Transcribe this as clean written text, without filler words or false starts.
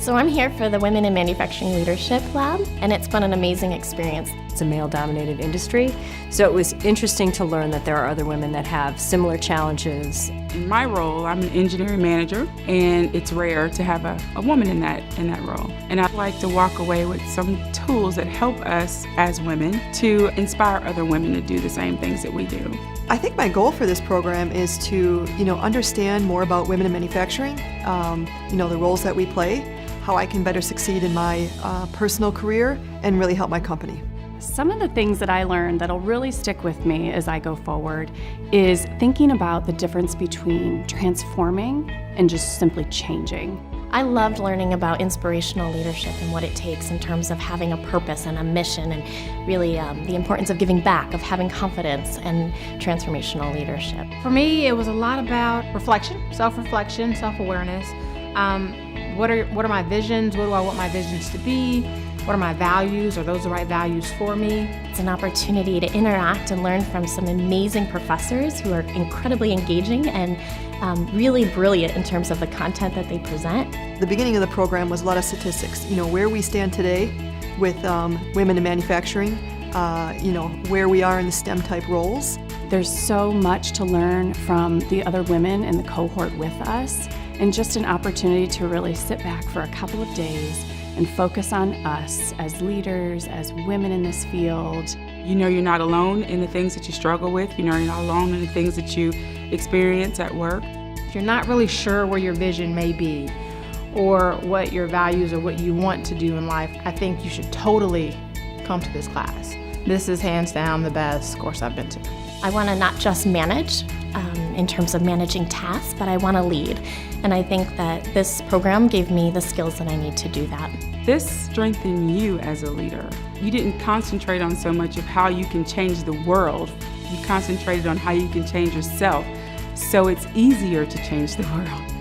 So I'm here for the Women in Manufacturing Leadership Lab, and it's been an amazing experience. It's a male-dominated industry, so it was interesting to learn that there are other women that have similar challenges. In my role, I'm an engineering manager, and it's rare to have a woman in that role. And I'd like to walk away with some tools that help us as women to inspire other women to do the same things that we do. I think my goal for this program is to, understand more about women in manufacturing, the roles that we play, how I can better succeed in my personal career and really help my company. Some of the things that I learned that'll really stick with me as I go forward is thinking about the difference between transforming and just simply changing. I loved learning about inspirational leadership and what it takes in terms of having a purpose and a mission, and really the importance of giving back, of having confidence and transformational leadership. For me, it was a lot about reflection, self-reflection, self-awareness. What are my visions? What do I want my visions to be? What are my values? Are those the right values for me? It's an opportunity to interact and learn from some amazing professors who are incredibly engaging and really brilliant in terms of the content that they present. The beginning of the program was a lot of statistics, where we stand today with women in manufacturing, where we are in the STEM type roles. There's so much to learn from the other women in the cohort with us, and just an opportunity to really sit back for a couple of days and focus on us as leaders, as women in this field. You're not alone in the things that you struggle with. You're not alone in the things that you experience at work. If you're not really sure where your vision may be or what your values or what you want to do in life, I think you should totally come to this class. This is hands down the best course I've been to. I want to not just manage in terms of managing tasks, but I want to lead. And I think that this program gave me the skills that I need to do that. This strengthened you as a leader. You didn't concentrate on so much of how you can change the world. You concentrated on how you can change yourself, so it's easier to change the world.